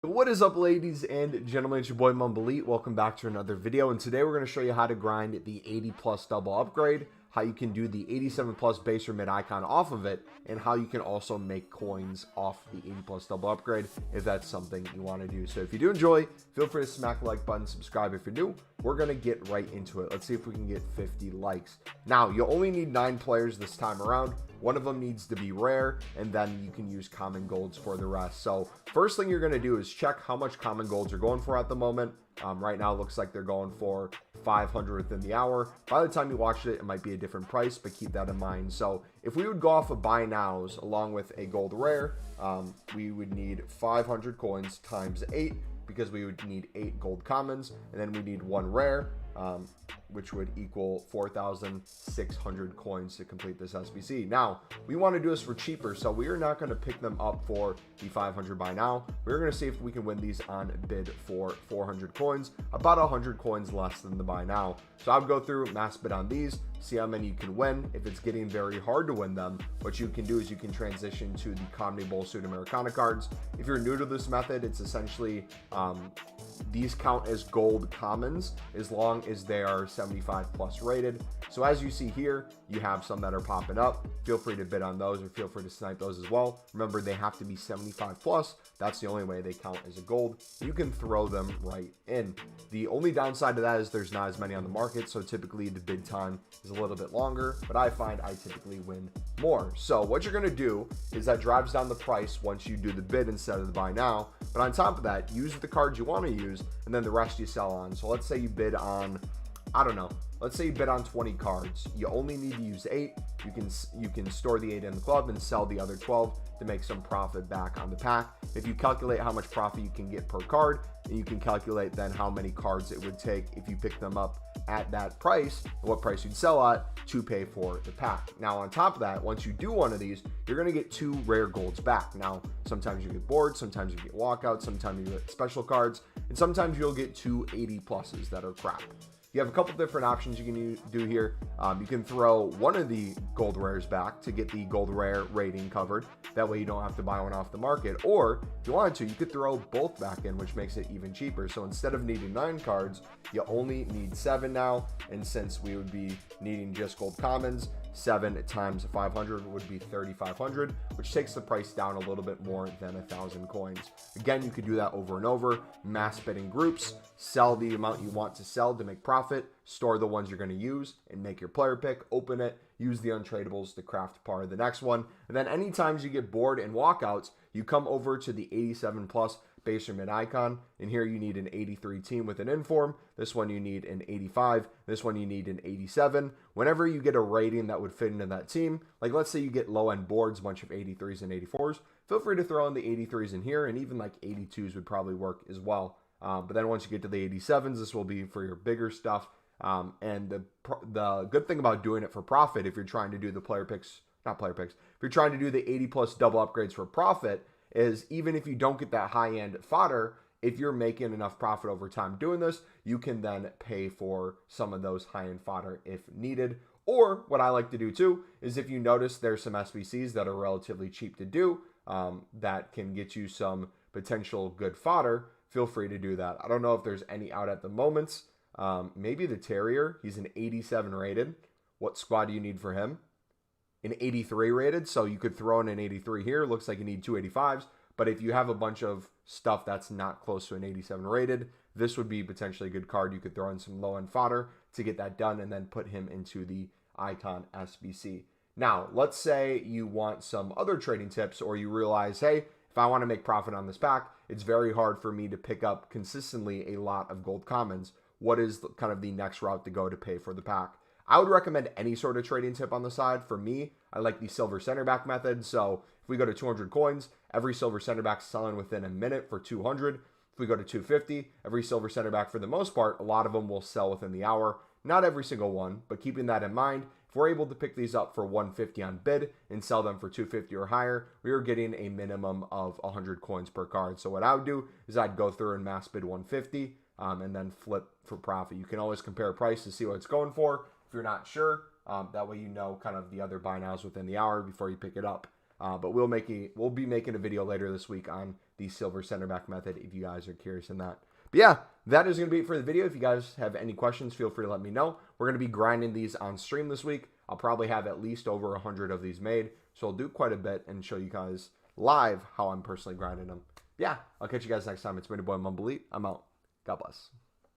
What is up, ladies and gentlemen? It's your boy Mumbelit. Welcome back to another video, and today we're going to show you how to grind the 80 plus double upgrade, how you can do the 87 plus base or mid icon off of it, and how you can also make coins off the 80 plus double upgrade if that's something you want to do. So if you do enjoy, feel free to smack the like button, subscribe if you're new. We're going to get right into it. Let's see if we can get 50 likes. Now, you only need 9 players this time around. One of them needs to be rare, and then you can use common golds for the rest. So first thing you're going to do is check how much common golds are going for at the moment. Right now, it looks like they're going for 500 within the hour. By the time you watch it, it might be a different price, but keep that in mind. So if we would go off of buy nows along with a gold rare, we would need 500 coins times 8, because we would need 8 gold commons, and then we need 1 rare, which would equal 4,600 coins to complete this SBC. Now, we want to do this for cheaper, so we are not going to pick them up for the 500 buy now. We're going to see if we can win these on bid for 400 coins, about 100 coins less than the buy now. So I'll go through, mass bid on these, see how many you can win. If it's getting very hard to win them, what you can do is you can transition to the Comedy Bowl Suit Americana cards. If you're new to this method, it's essentially these count as gold commons as long as they are 75 plus rated. So as you see here, you have some that are popping up. Feel free to bid on those, or feel free to snipe those as well. Remember, they have to be 75 plus. That's the only way they count as a gold. You can throw them right in. The only downside to that is there's not as many on the market, so typically the bid time is a little bit longer, but I find I typically win more. So what you're going to do is that drives down the price once you do the bid instead of the buy now. But on top of that, use the cards you want to use, and then the rest you sell on. So let's say you bid on, I don't know, let's say you bid on 20 cards. You only need to use 8. You can store the 8 in the club and sell the other 12 to make some profit back on the pack. If you calculate how much profit you can get per card, and you can calculate then how many cards it would take if you pick them up at that price, what price you'd sell at, to pay for the pack. Now, on top of that, once you do one of these, you're going to get 2 rare golds back. Now, sometimes you get boards, sometimes you get walkouts, sometimes you get special cards, and sometimes you'll get 2 80 pluses that are crap. You have a couple different options you can do here. You can throw one of the gold rares back to get the gold rare rating covered. That way you don't have to buy one off the market. Or if you wanted to, you could throw both back in, which makes it even cheaper. So instead of needing 9 cards, you only need 7 now. And since we would be needing just gold commons, 7 times 500 would be 3,500, which takes the price down a little bit more than 1,000 coins. Again, you could do that over and over, mass bid in groups, sell the amount you want to sell to make profit, store the ones you're going to use, and make your player pick, open it, use the untradables to craft part of the next one. And then anytime you get bored and walkouts, you come over to the 87 plus base or mid icon, and here you need an 83 team with an inform. This one you need an 85. This one you need an 87. Whenever you get a rating that would fit into that team, like let's say you get low end boards, a bunch of 83s and 84s, feel free to throw in the 83s in here, and even like 82s would probably work as well. But then once you get to the 87s, this will be for your bigger stuff. And the good thing about doing it for profit, if you're trying to do the player picks, not player picks, if you're trying to do the 80 plus double upgrades for profit, is even if you don't get that high-end fodder, if you're making enough profit over time doing this, you can then pay for some of those high-end fodder if needed. Or what I like to do too is if you notice there's some SBCs that are relatively cheap to do, that can get you some potential good fodder, feel free to do that. I don't know if there's any out at the moment. Maybe the Terrier, he's an 87 rated. What squad do you need for him? An 83 rated, so you could throw in an 83 here. Looks like you need 2 85s, but if you have a bunch of stuff that's not close to an 87 rated, this would be potentially a good card. You could throw in some low-end fodder to get that done and then put him into the Icon SBC. Now, let's say you want some other trading tips, or you realize, hey, if I want to make profit on this pack, it's very hard for me to pick up consistently a lot of gold commons. What is kind of the next route to go to pay for the pack? I would recommend any sort of trading tip on the side. For me, I like the silver center back method. So if we go to 200 coins, every silver center back selling within a minute for 200. If we go to 250, every silver center back, for the most part, a lot of them will sell within the hour. Not every single one, but keeping that in mind, if we're able to pick these up for 150 on bid and sell them for 250 or higher, we are getting a minimum of 100 coins per card. So what I would do is I'd go through and mass bid 150 and then flip for profit. You can always compare price to see what it's going for. If you're not sure, that way you know kind of the other buy nows within the hour before you pick it up. But we'll be making a video later this week on the silver center back method if you guys are curious in that. But yeah, that is going to be it for the video. If you guys have any questions, feel free to let me know. We're going to be grinding these on stream this week. I'll probably have at least over 100 of these made. So I'll do quite a bit and show you guys live how I'm personally grinding them. Yeah, I'll catch you guys next time. It's been your boy Mumble Elite. I'm out. God bless.